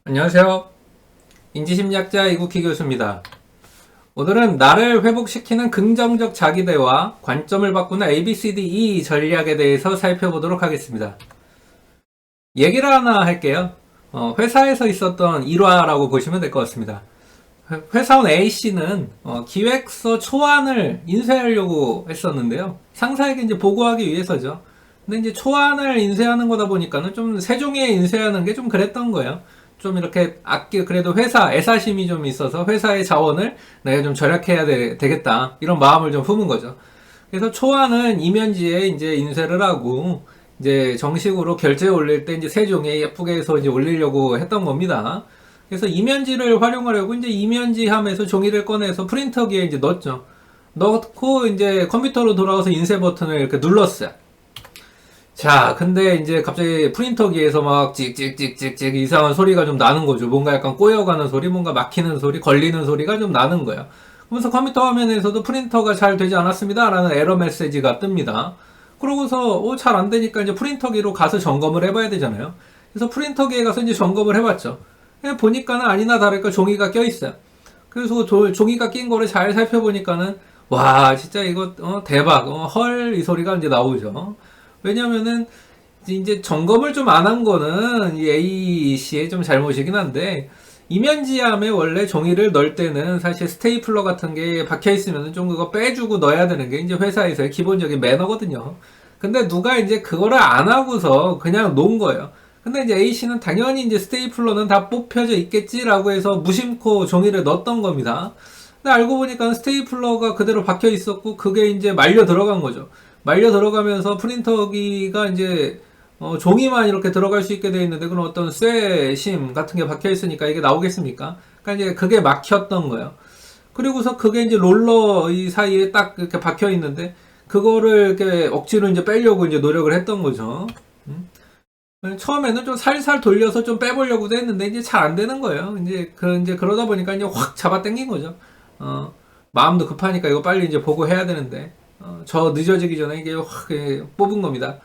안녕하세요. 인지심리학자 이국희 교수입니다. 오늘은 나를 회복시키는 긍정적 자기대화, 관점을 바꾸는 ABCDE 전략에 대해서 살펴보도록 하겠습니다. 얘기를 하나 할게요. 회사에서 있었던 일화라고 보시면 될 것 같습니다. 회사원 A씨는 기획서 초안을 인쇄하려고 했었는데요. 상사에게 이제 보고하기 위해서죠. 근데 이제 초안을 인쇄하는 거다 보니까는 좀 세종에 인쇄하는 게 좀 그랬던 거예요. 좀 이렇게 그래도 회사, 애사심이 좀 있어서 회사의 자원을 내가 좀 절약해야 되겠다. 이런 마음을 좀 품은 거죠. 그래서 초안은 이면지에 이제 인쇄를 하고, 이제 정식으로 결제에 올릴 때 이제 세종에 예쁘게 해서 이제 올리려고 했던 겁니다. 그래서 이면지를 활용하려고 이제 이면지 함에서 종이를 꺼내서 프린터기에 이제 넣었죠. 넣고 이제 컴퓨터로 돌아와서 인쇄 버튼을 이렇게 눌렀어요. 자, 근데 이제 갑자기 프린터기에서 막 찍찍찍찍찍 이상한 소리가 좀 나는 거죠. 뭔가 약간 꼬여가는 소리, 뭔가 막히는 소리, 걸리는 소리가 좀 나는 거예요. 그러면서 컴퓨터 화면에서도 프린터가 잘 되지 않았습니다. 라는 에러 메시지가 뜹니다. 그러고서, 잘 안 되니까 이제 프린터기로 가서 점검을 해봐야 되잖아요. 그래서 프린터기에 가서 이제 점검을 해봤죠. 보니까는 아니나 다를까 종이가 껴있어요. 그래서 종이가 낀 거를 잘 살펴보니까는, 와, 진짜 이거, 대박, 헐, 이 소리가 이제 나오죠. 왜냐면은 이제 점검을 좀 안 한 거는 이 A씨의 좀 잘못이긴 한데, 이면지함에 원래 종이를 넣을 때는 사실 스테이플러 같은 게 박혀 있으면 좀 그거 빼주고 넣어야 되는 게 이제 회사에서의 기본적인 매너거든요. 근데 누가 이제 그거를 안 하고서 그냥 놓은 거예요. 근데 이제 A씨는 당연히 이제 스테이플러는 다 뽑혀져 있겠지라고 해서 무심코 종이를 넣었던 겁니다. 근데 알고 보니까 스테이플러가 그대로 박혀 있었고, 그게 이제 말려 들어간 거죠. 말려 들어가면서 프린터기가 이제 종이만 이렇게 들어갈 수 있게 돼 있는데, 그런 어떤 쇠심 같은 게 박혀 있으니까 이게 나오겠습니까? 그러니까 이제 그게 막혔던 거예요. 그리고서 그게 이제 롤러 이 사이에 딱 이렇게 박혀 있는데, 그거를 이렇게 억지로 이제 빼려고 이제 노력을 했던 거죠. 처음에는 좀 살살 돌려서 좀 빼보려고도 했는데 이제 잘 안 되는 거예요. 이제 그러다 보니까 이제 확 잡아 당긴 거죠. 마음도 급하니까 이거 빨리 이제 보고 해야 되는데, 저 늦어지기 전에 이게 확 뽑은 겁니다.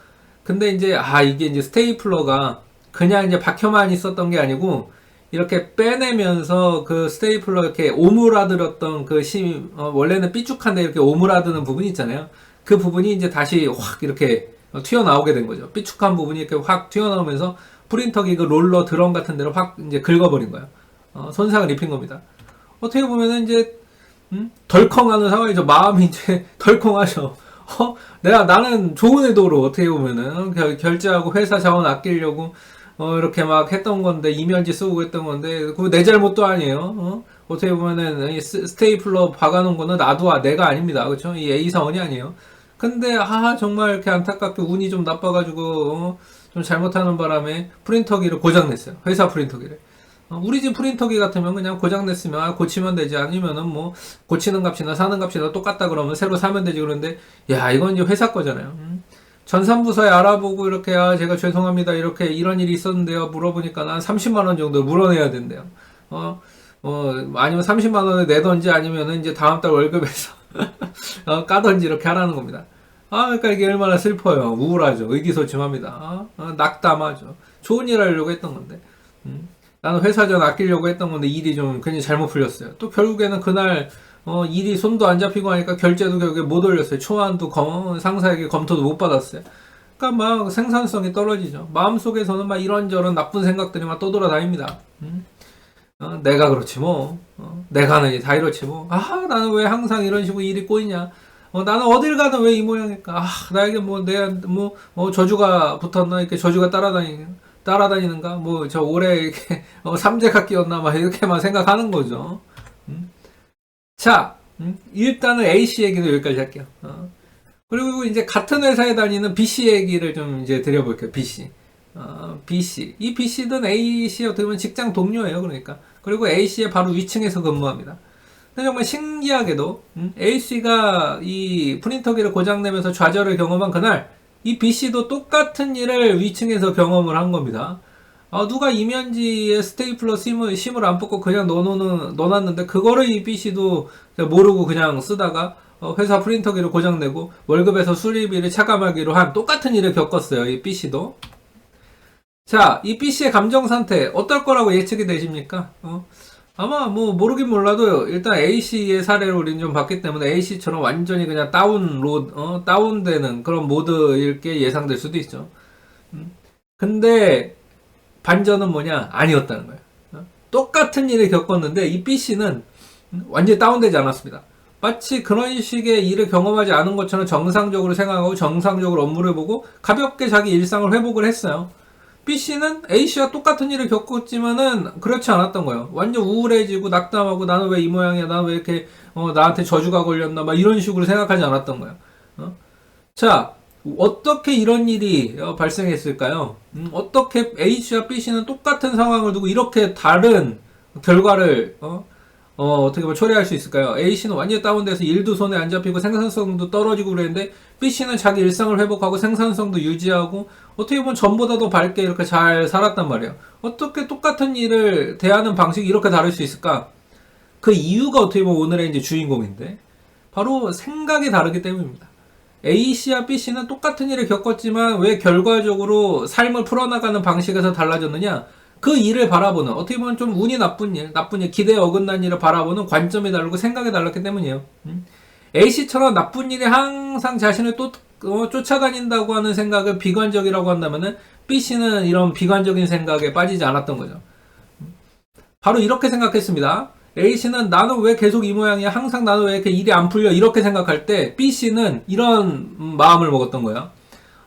근데 이제 이게 이제 스테이플러가 그냥 이제 박혀만 있었던 게 아니고, 이렇게 빼내면서 그 스테이플러 이렇게 오므라들었던 원래는 삐죽한데 이렇게 오므라드는 부분이 있잖아요. 그 부분이 이제 다시 확 이렇게 튀어나오게 된 거죠. 삐죽한 부분이 이렇게 확 튀어나오면서 프린터기 그 롤러 드럼 같은 데로 확 이제 긁어버린 거예요. 손상을 입힌 겁니다. 어떻게 보면은 이제 덜컹하는 상황이죠. 마음이 이제 덜컹하죠. 나는 좋은 의도로 어떻게 보면은 결제하고 회사 자원 아끼려고 이렇게 막 했던 건데, 이면지 쓰고 했던 건데, 그거 내 잘못도 아니에요. 어떻게 보면은 이 스테이플러 박아놓은 거는 내가 아닙니다. 그렇죠? 이 A 사원이 아니에요. 근데 정말 이렇게 안타깝게 운이 좀 나빠가지고 좀 잘못하는 바람에 프린터기를 고장냈어요. 회사 프린터기를. 우리 집 프린터기 같으면 그냥 고장냈으면 고치면 되지, 아니면은 뭐 고치는 값이나 사는 값이나 똑같다 그러면 새로 사면 되지. 그런데 이건 이제 회사 거잖아요. 전산부서에 알아보고 이렇게 제가 죄송합니다, 이렇게 이런 일이 있었는데요 물어보니까 한 30만 원 정도 물어내야 된대요. 아니면 30만 원을 내던지, 아니면은 이제 다음 달 월급에서 까던지 이렇게 하라는 겁니다. 그러니까 이게 얼마나 슬퍼요. 우울하죠. 의기소침합니다. 낙담하죠. 좋은 일 하려고 했던 건데. 나는 회사 전 아끼려고 했던 건데 일이 좀 괜히 잘못 풀렸어요. 또 결국에는 그날 일이 손도 안 잡히고 하니까 결제도 결국에 못 올렸어요. 초안도 상사에게 검토도 못 받았어요. 그러니까 막 생산성이 떨어지죠. 마음속에서는 막 이런저런 나쁜 생각들이 막 떠돌아다닙니다. 내가 그렇지 뭐. 내가 하는 일 다 이렇지 뭐. 나는 왜 항상 이런 식으로 일이 꼬이냐. 나는 어딜 가든 왜 이 모양일까. 나에게 저주가 붙었나. 이렇게 저주가 따라다니는가? 저 올해 이렇게, 삼재가 끼었나? 막 이렇게만 생각하는 거죠. 자, 일단은 A씨 얘기도 여기까지 할게요. 그리고 이제 같은 회사에 다니는 B씨 얘기를 좀 이제 드려볼게요. B씨. B씨. 이 B씨든 A씨 어떻게 보면 직장 동료예요. 그러니까. 그리고 A씨의 바로 위층에서 근무합니다. 근데 정말 신기하게도, A씨가 이 프린터기를 고장내면서 좌절을 경험한 그날, 이 B씨도 똑같은 일을 위층에서 경험을 한 겁니다. 누가 이면지에 스테이플러 심을 안 뽑고 그냥 넣어놨는데, 그거를 이 B씨도 모르고 그냥 쓰다가 회사 프린터기를 고장내고 월급에서 수리비를 차감하기로 한 똑같은 일을 겪었어요. 이 B씨도. 자, 이 B씨의 감정 상태 어떨 거라고 예측이 되십니까? 아마 뭐 모르긴 몰라도 일단 A씨의 사례를 우리는 좀 봤기 때문에 A씨처럼 완전히 그냥 다운되는 그런 모드일 게 예상될 수도 있죠. 근데 반전은 뭐냐? 아니었다는 거예요. 똑같은 일을 겪었는데 이 B씨는 완전히 다운되지 않았습니다. 마치 그런 식의 일을 경험하지 않은 것처럼 정상적으로 생각하고 정상적으로 업무를 보고 가볍게 자기 일상을 회복을 했어요. B씨는 A씨와 똑같은 일을 겪었지만은 그렇지 않았던 거예요. 완전 우울해지고 낙담하고 나는 왜 이 모양이야? 나는 왜 이렇게 나한테 저주가 걸렸나? 막 이런 식으로 생각하지 않았던 거예요. 자, 어떻게 이런 일이 발생했을까요? 어떻게 A씨와 B씨는 똑같은 상황을 두고 이렇게 다른 결과를 어떻게 보면 초래할 수 있을까요? A씨는 완전히 다운돼서 일도 손에 안 잡히고 생산성도 떨어지고 그랬는데 B씨는 자기 일상을 회복하고 생산성도 유지하고 어떻게 보면 전보다 더 밝게 이렇게 잘 살았단 말이에요. 어떻게 똑같은 일을 대하는 방식이 이렇게 다를 수 있을까? 그 이유가 어떻게 보면 오늘의 이제 주인공인데 바로 생각이 다르기 때문입니다. A씨와 B씨는 똑같은 일을 겪었지만 왜 결과적으로 삶을 풀어나가는 방식에서 달라졌느냐? 그 일을 바라보는, 어떻게 보면 좀 운이 나쁜 일, 기대에 어긋난 일을 바라보는 관점이 다르고 생각이 달랐기 때문이에요. A씨처럼 나쁜 일이 항상 자신을 쫓아다닌다고 하는 생각을 비관적이라고 한다면은 B씨는 이런 비관적인 생각에 빠지지 않았던 거죠. 바로 이렇게 생각했습니다. A씨는 나는 왜 계속 이 모양이야? 항상 나는 왜 이렇게 일이 안 풀려? 이렇게 생각할 때 B씨는 이런 마음을 먹었던 거야.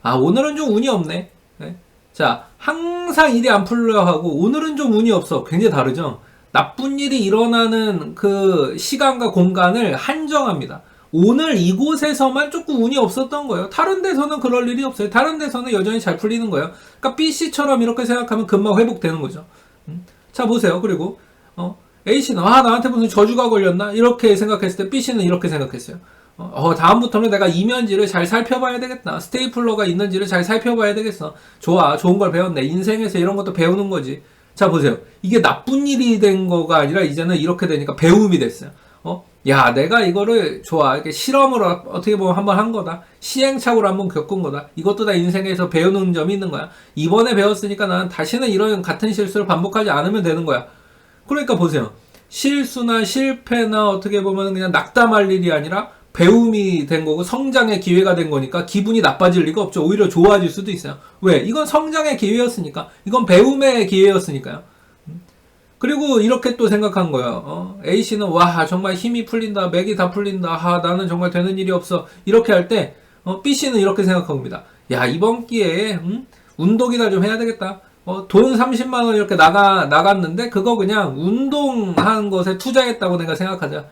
아, 오늘은 좀 운이 없네. 네? 자, 항상 일이 안 풀려 하고 오늘은 좀 운이 없어. 굉장히 다르죠? 나쁜 일이 일어나는 그 시간과 공간을 한정합니다. 오늘 이곳에서만 조금 운이 없었던 거예요. 다른 데서는 그럴 일이 없어요. 다른 데서는 여전히 잘 풀리는 거예요. 그러니까 B씨처럼 이렇게 생각하면 금방 회복되는 거죠. 자, 보세요. 그리고 A씨는 나한테 무슨 저주가 걸렸나? 이렇게 생각했을 때 B씨는 이렇게 생각했어요. 다음부터는 내가 이면지를 잘 살펴봐야 되겠다. 스테이플러가 있는지를 잘 살펴봐야 되겠어. 좋아, 좋은 걸 배웠네. 인생에서 이런 것도 배우는 거지. 자, 보세요. 이게 나쁜 일이 된 거가 아니라 이제는 이렇게 되니까 배움이 됐어요. 야, 내가 이거를 좋아. 이렇게 실험으로 어떻게 보면 한번 한 거다. 시행착오로 한번 겪은 거다. 이것도 다 인생에서 배우는 점이 있는 거야. 이번에 배웠으니까 나는 다시는 이런 같은 실수를 반복하지 않으면 되는 거야. 그러니까 보세요. 실수나 실패나 어떻게 보면 그냥 낙담할 일이 아니라 배움이 된 거고 성장의 기회가 된 거니까 기분이 나빠질 리가 없죠. 오히려 좋아질 수도 있어요. 왜? 이건 성장의 기회였으니까. 이건 배움의 기회였으니까요. 그리고 이렇게 또 생각한 거예요. A씨는 와 정말 힘이 풀린다. 맥이 다 풀린다. 나는 정말 되는 일이 없어. 이렇게 할 때 B씨는 이렇게 생각합니다. 야, 이번 기회에 운동이나 좀 해야 되겠다. 돈 30만 원 이렇게 나갔는데 그거 그냥 운동한 것에 투자했다고 내가 생각하자.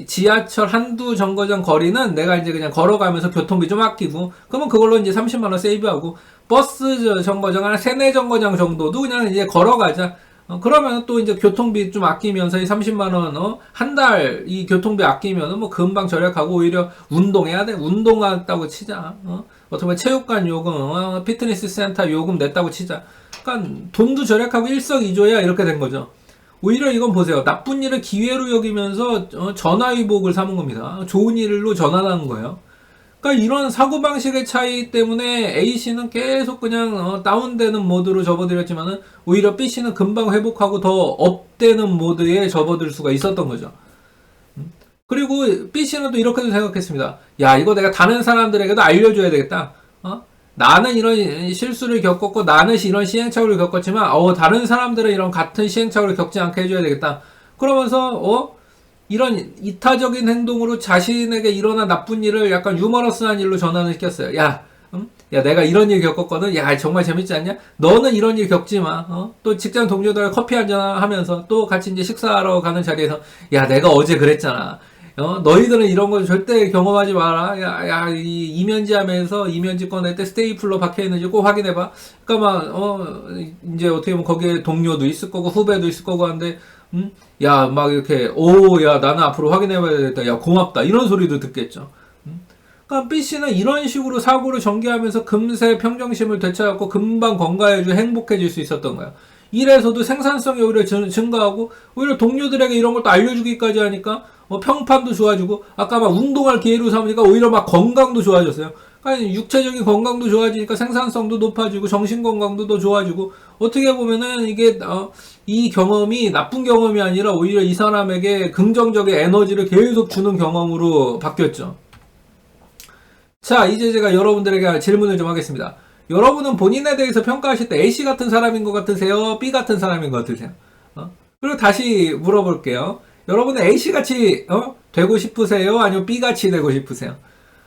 지하철 한두 정거장 거리는 내가 이제 그냥 걸어가면서 교통비 좀 아끼고, 그러면 그걸로 이제 30만 원 세이브하고, 버스 정거장 한 3-4 정거장 정도도 그냥 이제 걸어가자. 그러면 또 이제 교통비 좀 아끼면서 이 30만 원, 한 달 이 교통비 아끼면은 뭐 금방 절약하고 오히려 운동해야 돼. 운동한다고 치자. 어떻게 보면 체육관 요금, 피트니스 센터 요금 냈다고 치자. 그러니까 돈도 절약하고 일석이조야 이렇게 된 거죠. 오히려 이건 보세요. 나쁜 일을 기회로 여기면서 전화위복을 삼은 겁니다. 좋은 일로 전환하는 거예요. 그러니까 이런 사고방식의 차이 때문에 A씨는 계속 그냥 다운되는 모드로 접어들었지만은 오히려 B씨는 금방 회복하고 더 업되는 모드에 접어들 수가 있었던 거죠. 그리고 B씨는 또 이렇게도 생각했습니다. 야, 이거 내가 다른 사람들에게도 알려줘야 되겠다. 나는 이런 실수를 겪었고 나는 이런 시행착오를 겪었지만 다른 사람들은 이런 같은 시행착오를 겪지 않게 해줘야 되겠다. 그러면서 이런 이타적인 행동으로 자신에게 일어난 나쁜 일을 약간 유머러스한 일로 전환을 시켰어요. 야, 내가 이런 일 겪었거든. 야, 정말 재밌지 않냐? 너는 이런 일 겪지 마. 또 직장 동료들 커피 한잔 하면서 또 같이 이제 식사하러 가는 자리에서 야, 내가 어제 그랬잖아. 너희들은 이런 거 절대 경험하지 마라. 야, 이 이면지 하면서 이면지 꺼낼 때 스테이플러 박혀 있는지 꼭 확인해봐. 그러니까 이제 어떻게 보면 거기에 동료도 있을 거고 후배도 있을 거고 한데, 야, 막 이렇게, 야, 나는 앞으로 확인해봐야 되겠다. 야, 고맙다. 이런 소리도 듣겠죠. 그러니까 B씨는 이런 식으로 사고를 전개하면서 금세 평정심을 되찾았고 금방 건강해지고 행복해질 수 있었던 거야. 일에서도 생산성이 오히려 증가하고 오히려 동료들에게 이런 것도 알려주기까지 하니까 평판도 좋아지고 아까 막 운동할 기회로 삼으니까 오히려 막 건강도 좋아졌어요. 아니, 육체적인 건강도 좋아지니까 생산성도 높아지고 정신 건강도 더 좋아지고 어떻게 보면은 이게 이 경험이 나쁜 경험이 아니라 오히려 이 사람에게 긍정적인 에너지를 계속 주는 경험으로 바뀌었죠. 자, 이제 제가 여러분들에게 질문을 좀 하겠습니다. 여러분은 본인에 대해서 평가하실 때 A씨 같은 사람인 것 같으세요? B 같은 사람인 것 같으세요? 그리고 다시 물어볼게요. 여러분은 A씨 같이 되고 싶으세요? 아니면 B 같이 되고 싶으세요?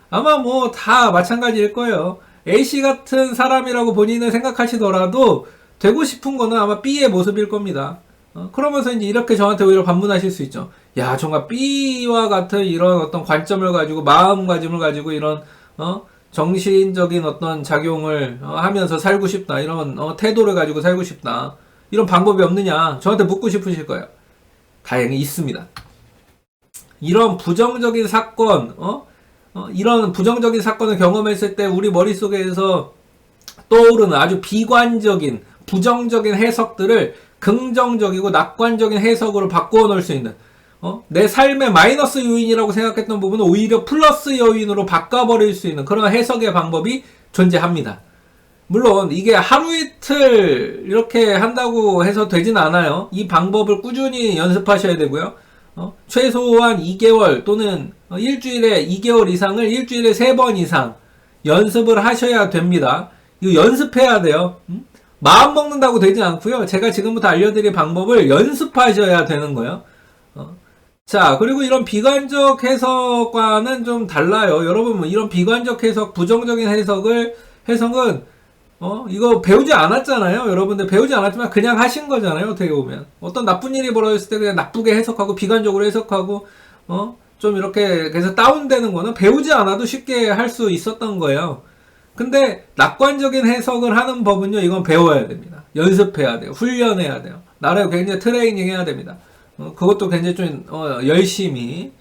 아마 뭐 다 마찬가지일 거예요. A씨 같은 사람이라고 본인은 생각하시더라도 되고 싶은 거는 아마 B의 모습일 겁니다. 그러면서 이제 이렇게 저한테 오히려 반문하실 수 있죠. 야, 정말 B와 같은 이런 어떤 관점을 가지고 마음가짐을 가지고 이런 정신적인 어떤 작용을 하면서 살고 싶다. 이런 태도를 가지고 살고 싶다. 이런 방법이 없느냐? 저한테 묻고 싶으실 거예요. 다행히 있습니다. 이런 부정적인 사건, 이런 부정적인 사건을 경험했을 때 우리 머릿속에서 떠오르는 아주 비관적인, 부정적인 해석들을 긍정적이고 낙관적인 해석으로 바꾸어 놓을 수 있는, 내 삶의 마이너스 요인이라고 생각했던 부분을 오히려 플러스 요인으로 바꿔버릴 수 있는 그런 해석의 방법이 존재합니다. 물론 이게 하루 이틀 이렇게 한다고 해서 되진 않아요. 이 방법을 꾸준히 연습하셔야 되고요. 최소한 2개월 또는 일주일에 2개월 이상을 일주일에 3번 이상 연습을 하셔야 됩니다. 이거 연습해야 돼요. 마음 먹는다고 되지 않고요. 제가 지금부터 알려드릴 방법을 연습하셔야 되는 거예요. 자, 그리고 이런 비관적 해석과는 좀 달라요. 여러분, 뭐 이런 비관적 해석, 부정적인 해석은 이거 배우지 않았잖아요. 여러분들 배우지 않았지만 그냥 하신 거잖아요. 어떻게 보면. 어떤 나쁜 일이 벌어졌을 때 그냥 나쁘게 해석하고 비관적으로 해석하고, 좀 이렇게 그래서 다운되는 거는 배우지 않아도 쉽게 할 수 있었던 거예요. 근데 낙관적인 해석을 하는 법은요, 이건 배워야 됩니다. 연습해야 돼요. 훈련해야 돼요. 나를 굉장히 트레이닝 해야 됩니다. 그것도 굉장히 좀, 열심히.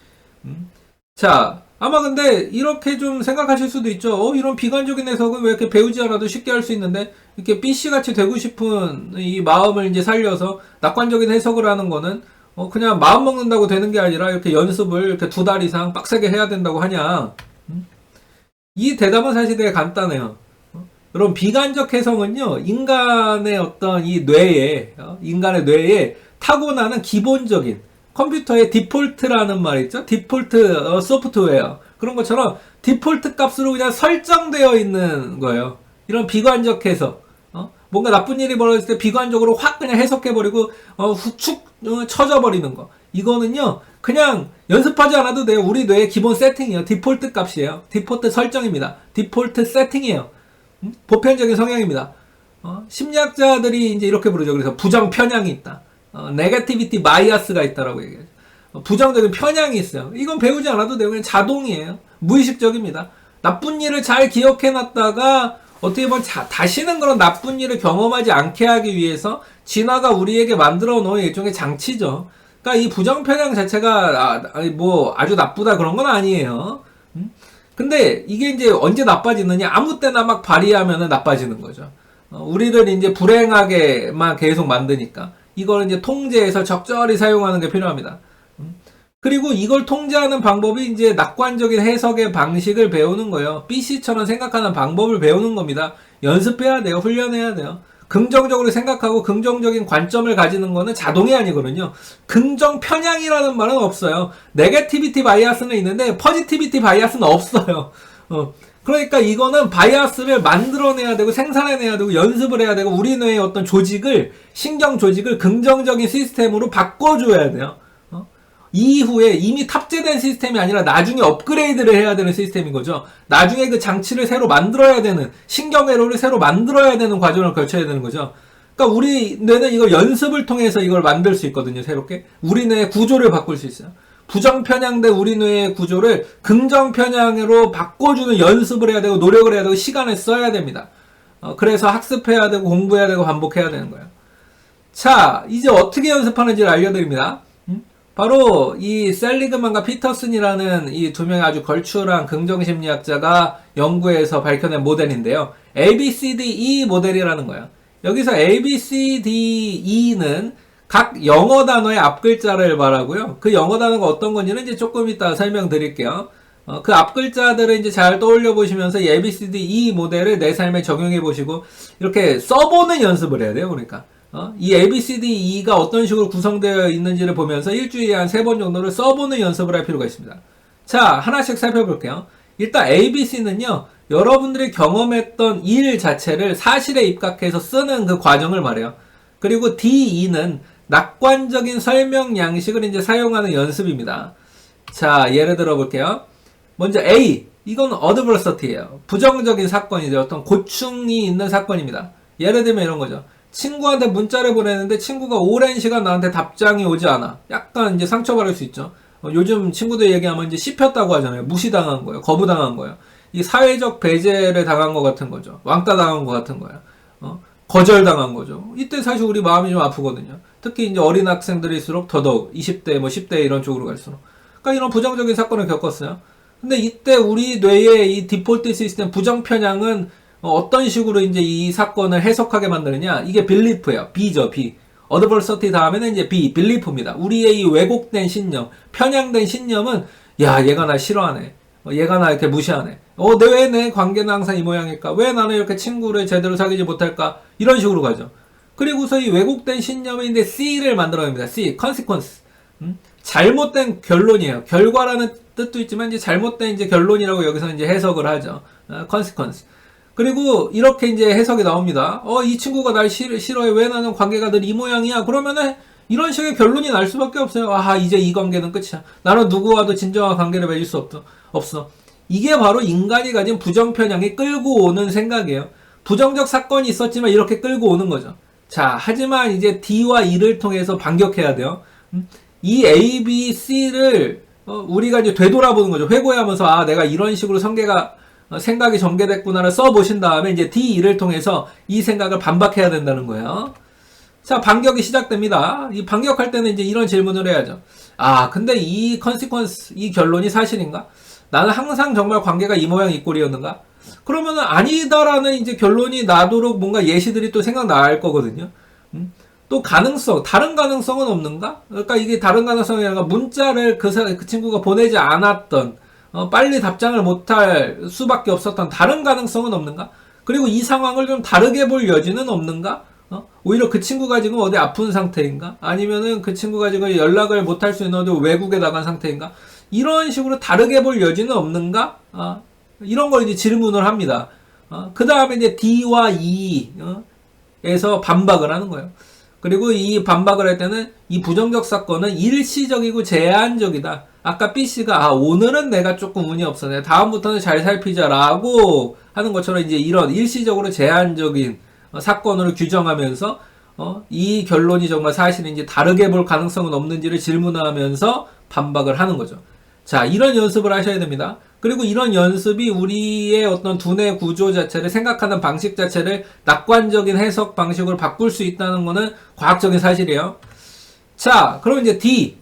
자, 아마 근데 이렇게 좀 생각하실 수도 있죠. 이런 비관적인 해석은 왜 이렇게 배우지 않아도 쉽게 할 수 있는데, 이렇게 B씨같이 되고 싶은 이 마음을 이제 살려서 낙관적인 해석을 하는 거는, 그냥 마음 먹는다고 되는 게 아니라 이렇게 연습을 이렇게 2달 이상 빡세게 해야 된다고 하냐. 이 대답은 사실 되게 간단해요. 여러분, 비관적 해석은요, 인간의 어떤 이 인간의 뇌에 타고나는 기본적인 컴퓨터의 디폴트라는 말이 있죠. 디폴트 소프트웨어. 그런 것처럼 디폴트 값으로 그냥 설정되어 있는 거예요. 이런 비관적 해석. 뭔가 나쁜 일이 벌어졌을 때 비관적으로 확 그냥 해석해버리고, 후축 쳐져버리는 거. 이거는요, 그냥 연습하지 않아도 돼요. 우리 뇌의 기본 세팅이에요. 디폴트 값이에요. 디폴트 설정입니다. 디폴트 세팅이에요. 보편적인 성향입니다. 심리학자들이 이제 이렇게 부르죠. 그래서 부정 편향이 있다. 네거티비티 바이어스가 있다라고 얘기하죠. 부정적인 편향이 있어요. 이건 배우지 않아도 돼요. 그냥 자동이에요. 무의식적입니다. 나쁜 일을 잘 기억해놨다가 어떻게 보면 다시는 그런 나쁜 일을 경험하지 않게 하기 위해서 진화가 우리에게 만들어 놓은 일종의 장치죠. 그러니까 이 부정 편향 자체가 뭐 아주 나쁘다 그런 건 아니에요. 근데 이게 이제 언제 나빠지느냐? 아무 때나 막 발휘하면은 나빠지는 거죠. 우리를 이제 불행하게만 계속 만드니까. 이걸 이제 통제해서 적절히 사용하는 게 필요합니다. 그리고 이걸 통제하는 방법이 이제 낙관적인 해석의 방식을 배우는 거예요. BC처럼 생각하는 방법을 배우는 겁니다. 연습해야 돼요. 훈련해야 돼요. 긍정적으로 생각하고 긍정적인 관점을 가지는 거는 자동이 아니거든요. 긍정 편향이라는 말은 없어요. 네거티비티 바이아스는 있는데 포지티비티 바이아스는 없어요. 그러니까 이거는 바이아스를 만들어내야 되고 생산해내야 되고 연습을 해야 되고 우리 뇌의 어떤 조직을, 신경 조직을 긍정적인 시스템으로 바꿔줘야 돼요. 이후에 이미 탑재된 시스템이 아니라 나중에 업그레이드를 해야 되는 시스템인 거죠. 나중에 그 장치를 새로 만들어야 되는, 신경회로를 새로 만들어야 되는 과정을 거쳐야 되는 거죠. 그러니까 우리 뇌는 이걸 연습을 통해서 이걸 만들 수 있거든요, 새롭게. 우리 뇌의 구조를 바꿀 수 있어요. 부정편향된 우리 뇌의 구조를 긍정편향으로 바꿔주는 연습을 해야 되고, 노력을 해야 되고, 시간을 써야 됩니다. 그래서 학습해야 되고, 공부해야 되고, 반복해야 되는 거예요. 자, 이제 어떻게 연습하는지를 알려드립니다. 바로 이 셀리그만과 피터슨이라는 이 두 명의 아주 걸출한 긍정심리학자가 연구해서 밝혀낸 모델인데요. ABCDE 모델이라는 거예요. 여기서 ABCDE는 각 영어 단어의 앞글자를 말하고요. 그 영어 단어가 어떤 건지는 이제 조금 이따 설명드릴게요. 그 앞 글자들을 이제 잘 떠올려 보시면서 이 ABCDE 모델을 내 삶에 적용해 보시고 이렇게 써보는 연습을 해야 돼요. 그러니까 이 ABCDE가 어떤 식으로 구성되어 있는지를 보면서 일주일에 한 3번 정도를 써보는 연습을 할 필요가 있습니다. 자, 하나씩 살펴볼게요. 일단 ABC는요, 여러분들이 경험했던 일 자체를 사실에 입각해서 쓰는 그 과정을 말해요. 그리고 DE는 낙관적인 설명 양식을 이제 사용하는 연습입니다. 자, 예를 들어 볼게요. 먼저 A, 이건 adversity예요. 부정적인 사건이죠. 어떤 고충이 있는 사건입니다. 예를 들면 이런 거죠. 친구한테 문자를 보내는데 친구가 오랜 시간 나한테 답장이 오지 않아. 약간 이제 상처받을 수 있죠. 요즘 친구들 얘기하면 이제 씹혔다고 하잖아요. 무시당한 거예요. 거부당한 거예요. 이 사회적 배제를 당한 것 같은 거죠. 왕따 당한 것 같은 거예요. 거절당한 거죠. 이때 사실 우리 마음이 좀 아프거든요. 특히 이제 어린 학생들일수록 더더욱 20대, 10대 이런 쪽으로 갈수록. 그러니까 이런 부정적인 사건을 겪었어요. 근데 이때 우리 뇌의 이 디폴트 시스템 부정 편향은 어떤 식으로 이제 이 사건을 해석하게 만드느냐? 이게 belief예요. B죠, B. adversity 다음에는 이제 B, belief입니다. 우리의 이 왜곡된 신념, 편향된 신념은 야, 얘가 나 싫어하네. 얘가 나 이렇게 무시하네. 왜 내 관계는 항상 이 모양일까? 왜 나는 이렇게 친구를 제대로 사귀지 못할까? 이런 식으로 가죠. 그리고서 이 왜곡된 신념인데 C를 만들어냅니다. C, consequence. 잘못된 결론이에요. 결과라는 뜻도 있지만 이제 잘못된 이제 결론이라고 여기서 이제 해석을 하죠. consequence. 그리고 이렇게 이제 해석이 나옵니다. 이 친구가 날 싫어해. 왜 나는 관계가 늘 이 모양이야? 그러면은 이런 식의 결론이 날 수밖에 없어요. 이제 이 관계는 끝이야. 나는 누구와도 진정한 관계를 맺을 수 없어. 이게 바로 인간이 가진 부정편향이 끌고 오는 생각이에요. 부정적 사건이 있었지만 이렇게 끌고 오는 거죠. 자, 하지만 이제 D와 E를 통해서 반격해야 돼요. 이 A, B, C를 우리가 이제 되돌아보는 거죠. 회고하면서 내가 이런 식으로 생각이 전개됐구나를 써보신 다음에 이제 D, E를 통해서 이 생각을 반박해야 된다는 거예요. 자, 반격이 시작됩니다. 이 반격할 때는 이제 이런 질문을 해야죠. 근데 이 컨시퀀스, 이 결론이 사실인가? 나는 항상 정말 관계가 이 모양 이 꼴이었는가? 그러면은 아니다라는 이제 결론이 나도록 뭔가 예시들이 또 생각날 거거든요. 또 다른 가능성은 없는가? 그러니까 이게 다른 가능성이 아니라 문자를 그 친구가 보내지 않았던, 빨리 답장을 못할 수밖에 없었던 다른 가능성은 없는가? 그리고 이 상황을 좀 다르게 볼 여지는 없는가? 오히려 그 친구가 지금 어디 아픈 상태인가? 아니면은 그 친구가 지금 연락을 못할 수 있는 어디 외국에 나간 상태인가? 이런 식으로 다르게 볼 여지는 없는가? 이런 걸 이제 질문을 합니다. 그 다음에 이제 D와 E, 에서 반박을 하는 거예요. 그리고 이 반박을 할 때는 이 부정적 사건은 일시적이고 제한적이다. 아까 B씨가 오늘은 내가 조금 운이 없어. 내가 다음부터는 잘 살피자라고 하는 것처럼 이제 이런 일시적으로 제한적인 사건으로 규정하면서 이 결론이 정말 사실인지 다르게 볼 가능성은 없는지를 질문하면서 반박을 하는 거죠. 자, 이런 연습을 하셔야 됩니다. 그리고 이런 연습이 우리의 어떤 두뇌 구조 자체를 생각하는 방식 자체를 낙관적인 해석 방식으로 바꿀 수 있다는 것은 과학적인 사실이에요. 자, 그럼 이제 D,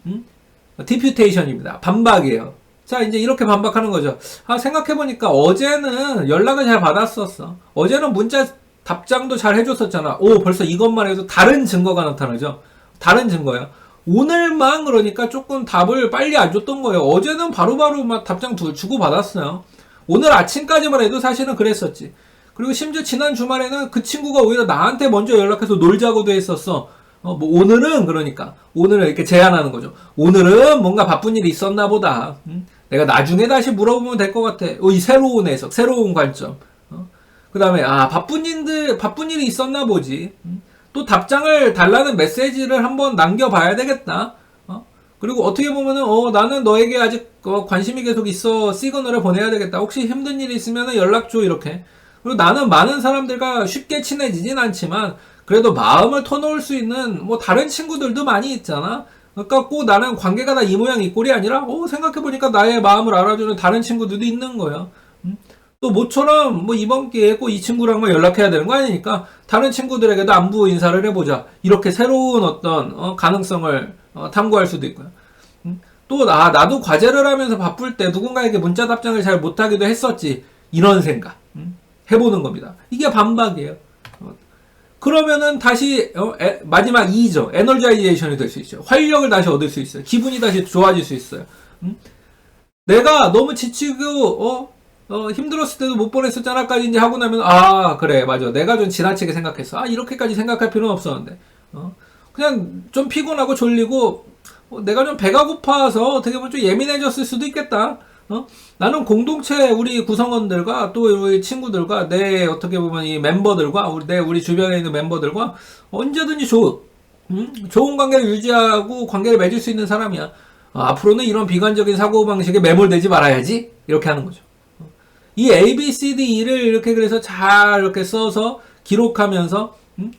디퓨테이션입니다. 반박이에요. 자, 이제 이렇게 반박하는 거죠. 생각해보니까 어제는 연락을 잘 받았었어. 어제는 문자 답장도 잘 해줬었잖아. 벌써 이것만 해도 다른 증거가 나타나죠. 다른 증거예요. 오늘만 그러니까 조금 답을 빨리 안 줬던 거예요. 어제는 바로바로 막 답장 주고 받았어요. 오늘 아침까지만 해도 사실은 그랬었지. 그리고 심지어 지난 주말에는 그 친구가 오히려 나한테 먼저 연락해서 놀자고도 했었어. 오늘은 그러니까 오늘은 이렇게 제안하는 거죠. 오늘은 뭔가 바쁜 일이 있었나 보다. 내가 나중에 다시 물어보면 될 것 같아. 이 새로운 해석, 새로운 관점. 그 다음에 바쁜 일이 있었나 보지. 또 답장을 달라는 메시지를 한번 남겨봐야 되겠다. 그리고 어떻게 보면은 나는 너에게 아직 관심이 계속 있어. 시그널을 보내야 되겠다. 혹시 힘든 일이 있으면 연락 줘. 이렇게. 그리고 나는 많은 사람들과 쉽게 친해지진 않지만 그래도 마음을 터놓을 수 있는 다른 친구들도 많이 있잖아. 그러니까 꼭 나는 관계가 다 이 모양 이 꼴이 아니라 생각해보니까 나의 마음을 알아주는 다른 친구들도 있는 거야. 또 모처럼 이번 기회에 꼭 이 친구랑만 연락해야 되는 거 아니니까 다른 친구들에게도 안부 인사를 해보자. 이렇게 새로운 어떤 가능성을 탐구할 수도 있고요. 또 나도 과제를 하면서 바쁠 때 누군가에게 문자 답장을 잘 못하기도 했었지. 이런 생각 해보는 겁니다. 이게 반박이에요. 그러면은 다시 마지막 2죠. 에너자이제이션이 될 수 있죠. 활력을 다시 얻을 수 있어요. 기분이 다시 좋아질 수 있어요. 내가 너무 지치고 힘들었을 때도 못 보냈었잖아까지 이제 하고 나면 그래 맞아 내가 좀 지나치게 생각했어 이렇게까지 생각할 필요는 없었는데 그냥 좀 피곤하고 졸리고 내가 좀 배가 고파서 어떻게 보면 좀 예민해졌을 수도 있겠다. 나는 공동체 우리 구성원들과 또 우리 친구들과 내 어떻게 보면 이 멤버들과 우리 주변에 있는 멤버들과 언제든지 좋은 관계를 유지하고 관계를 맺을 수 있는 사람이야. 앞으로는 이런 비관적인 사고방식에 매몰되지 말아야지 이렇게 하는 거죠. 이 A, B, C, D, E를 이렇게 그래서 잘 이렇게 써서 기록하면서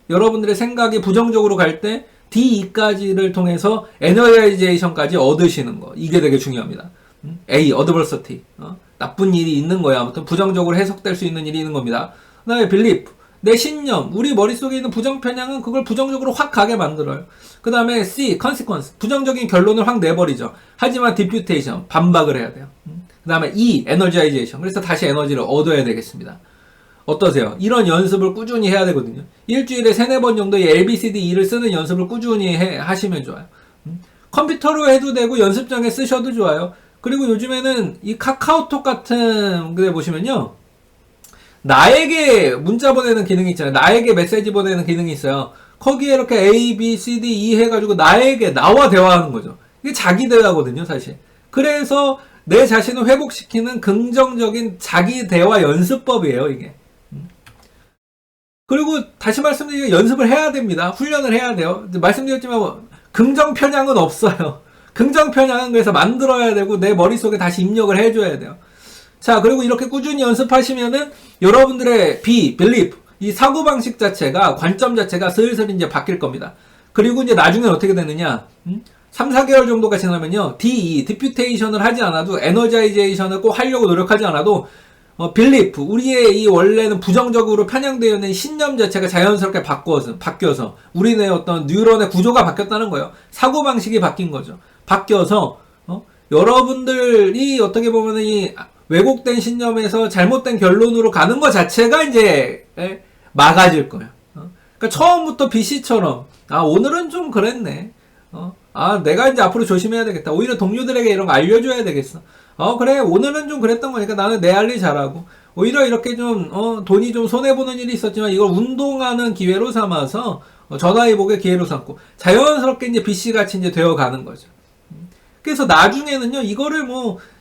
여러분들의 생각이 부정적으로 갈 때 D, E까지를 통해서 에너자이제이션까지 얻으시는 거 이게 되게 중요합니다. A, 어드버서티 나쁜 일이 있는 거야. 아무튼 부정적으로 해석될 수 있는 일이 있는 겁니다. 그 다음에 belief 내 신념 우리 머릿속에 있는 부정 편향은 그걸 부정적으로 확 가게 만들어요. 그 다음에 C, consequence 부정적인 결론을 확 내버리죠. 하지만 diffutation 반박을 해야 돼요. 그 다음에 E, energization 그래서 다시 에너지를 얻어야 되겠습니다. 어떠세요? 이런 연습을 꾸준히 해야 되거든요. 일주일에 3-4번 정도의 ABCDE를 쓰는 연습을 꾸준히 하시면 좋아요. 컴퓨터로 해도 되고 연습장에 쓰셔도 좋아요. 그리고 요즘에는 이 카카오톡 같은 데 보시면요. 나에게 문자 보내는 기능이 있잖아요. 나에게 메시지 보내는 기능이 있어요. 거기에 이렇게 A, B, C, D, E 해가지고 나와 대화하는 거죠. 이게 자기 대화거든요, 사실. 그래서 내 자신을 회복시키는 긍정적인 자기 대화 연습법이에요, 이게. 그리고 다시 말씀드리면 연습을 해야 됩니다. 훈련을 해야 돼요. 말씀드렸지만 긍정 편향은 없어요. 긍정 편향은 그래서 만들어야 되고 내 머릿속에 다시 입력을 해줘야 돼요. 자, 그리고 이렇게 꾸준히 연습하시면은 여러분들의 belief, 이 사고방식 자체가, 관점 자체가 슬슬 이제 바뀔 겁니다. 그리고 이제 나중엔 어떻게 되느냐, 3-4개월 정도가 지나면요, diffutation을 하지 않아도, energization을 꼭 하려고 노력하지 않아도, belief, 우리의 이 원래는 부정적으로 편향되어 있는 신념 자체가 자연스럽게 바뀌어서, 우리네 어떤 뉴런의 구조가 바뀌었다는 거예요. 사고방식이 바뀐 거죠. 바뀌어서, 여러분들이 어떻게 보면 이 왜곡된 신념에서 잘못된 결론으로 가는 것 자체가 이제 막아질 거예요. 그러니까 처음부터 BC처럼 오늘은 좀 그랬네. 내가 이제 앞으로 조심해야 되겠다. 오히려 동료들에게 이런 거 알려줘야 되겠어. 그래 오늘은 좀 그랬던 거니까 나는 내 할 일 잘하고 오히려 이렇게 좀 돈이 좀 손해보는 일이 있었지만 이걸 운동하는 기회로 삼아서 전화위복의 기회로 삼고 자연스럽게 이제 BC같이 이제 되어가는 거죠. 그래서 나중에는요, 이거를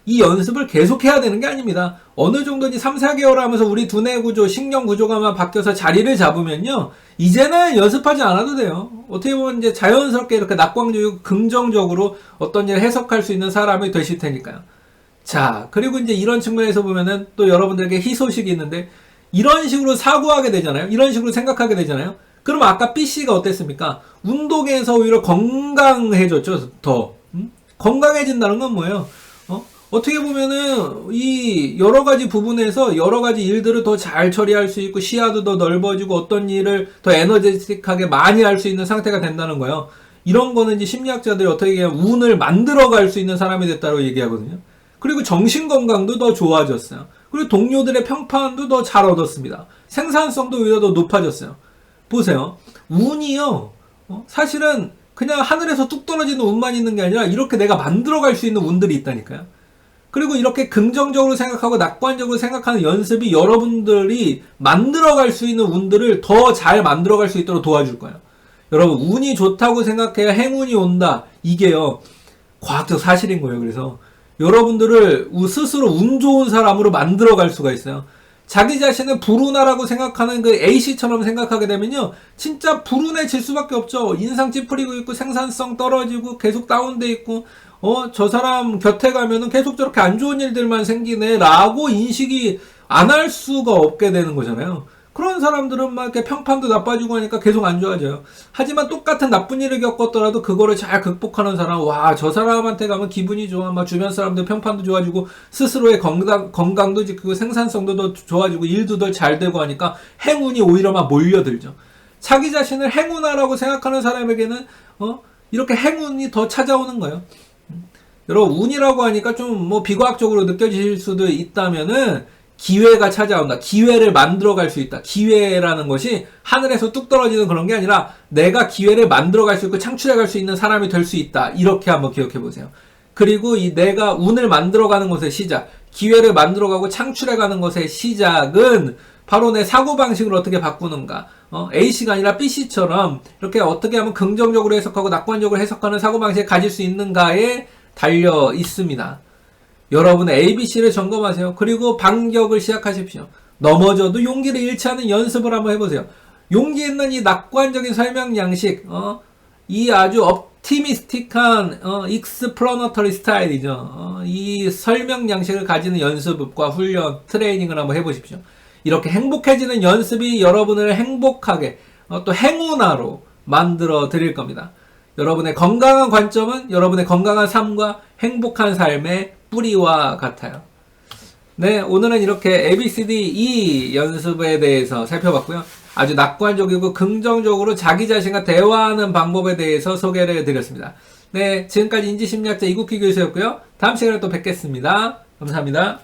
이 연습을 계속 해야 되는 게 아닙니다. 어느 정도인지 3-4개월 하면서 우리 두뇌 구조, 신경 구조가 바뀌어서 자리를 잡으면요, 이제는 연습하지 않아도 돼요. 어떻게 보면 이제 자연스럽게 이렇게 낙광적이고 긍정적으로 어떤 일을 해석할 수 있는 사람이 되실 테니까요. 자, 그리고 이제 이런 측면에서 보면은 또 여러분들에게 희소식이 있는데, 이런 식으로 사고하게 되잖아요. 이런 식으로 생각하게 되잖아요. 그럼 아까 BC가 어땠습니까? 운동에서 오히려 건강해졌죠, 더. 건강해진다는 건 뭐예요? 어떻게 보면은 이 여러 가지 부분에서 여러 가지 일들을 더 잘 처리할 수 있고 시야도 더 넓어지고 어떤 일을 더 에너제틱하게 많이 할 수 있는 상태가 된다는 거예요. 이런 거는 이제 심리학자들이 어떻게 보면 운을 만들어갈 수 있는 사람이 됐다고 얘기하거든요. 그리고 정신 건강도 더 좋아졌어요. 그리고 동료들의 평판도 더 잘 얻었습니다. 생산성도 오히려 더 높아졌어요. 보세요. 운이요. 사실은 그냥 하늘에서 뚝 떨어지는 운만 있는 게 아니라 이렇게 내가 만들어갈 수 있는 운들이 있다니까요. 그리고 이렇게 긍정적으로 생각하고 낙관적으로 생각하는 연습이 여러분들이 만들어갈 수 있는 운들을 더 잘 만들어갈 수 있도록 도와줄 거예요. 여러분 운이 좋다고 생각해야 행운이 온다. 이게요. 과학적 사실인 거예요. 그래서 여러분들을 스스로 운 좋은 사람으로 만들어갈 수가 있어요. 자기 자신을 불운하라고 생각하는 그 A씨처럼 생각하게 되면요. 진짜 불운해질 수밖에 없죠. 인상 찌푸리고 있고 생산성 떨어지고 계속 다운돼 있고 저 사람 곁에 가면은 계속 저렇게 안 좋은 일들만 생기네 라고 인식이 안 할 수가 없게 되는 거잖아요. 그런 사람들은 막 이렇게 평판도 나빠지고 하니까 계속 안 좋아져요. 하지만 똑같은 나쁜 일을 겪었더라도 그거를 잘 극복하는 사람, 와, 저 사람한테 가면 기분이 좋아. 막 주변 사람들 평판도 좋아지고 스스로의 건강도 지키고 생산성도 더 좋아지고 일도 더 잘 되고 하니까 행운이 오히려 막 몰려들죠. 자기 자신을 행운아라고 생각하는 사람에게는 이렇게 행운이 더 찾아오는 거예요. 여러분 운이라고 하니까 좀 비과학적으로 느껴지실 수도 있다면은 기회가 찾아온다. 기회를 만들어갈 수 있다. 기회라는 것이 하늘에서 뚝 떨어지는 그런 게 아니라 내가 기회를 만들어갈 수 있고 창출해갈 수 있는 사람이 될 수 있다. 이렇게 한번 기억해 보세요. 그리고 이 내가 운을 만들어가는 것의 시작, 기회를 만들어가고 창출해가는 것의 시작은 바로 내 사고방식을 어떻게 바꾸는가. A씨가 아니라 B씨처럼 이렇게 어떻게 하면 긍정적으로 해석하고 낙관적으로 해석하는 사고방식을 가질 수 있는가에 달려 있습니다. 여러분의 ABC를 점검하세요. 그리고 반격을 시작하십시오. 넘어져도 용기를 잃지 않는 연습을 한번 해보세요. 용기 있는 이 낙관적인 설명 양식, 이 아주 옵티미스틱한, 익스플로너터리 스타일이죠. 이 설명 양식을 가지는 연습과 훈련, 트레이닝을 한번 해보십시오. 이렇게 행복해지는 연습이 여러분을 행복하게, 또 행운아로 만들어 드릴 겁니다. 여러분의 건강한 관점은 여러분의 건강한 삶과 행복한 삶의 뿌리와 같아요. 네, 오늘은 이렇게 ABCDE 연습에 대해서 살펴봤고요. 아주 낙관적이고 긍정적으로 자기 자신과 대화하는 방법에 대해서 소개를 해드렸습니다. 네, 지금까지 인지심리학자 이국희 교수였고요. 다음 시간에 또 뵙겠습니다. 감사합니다.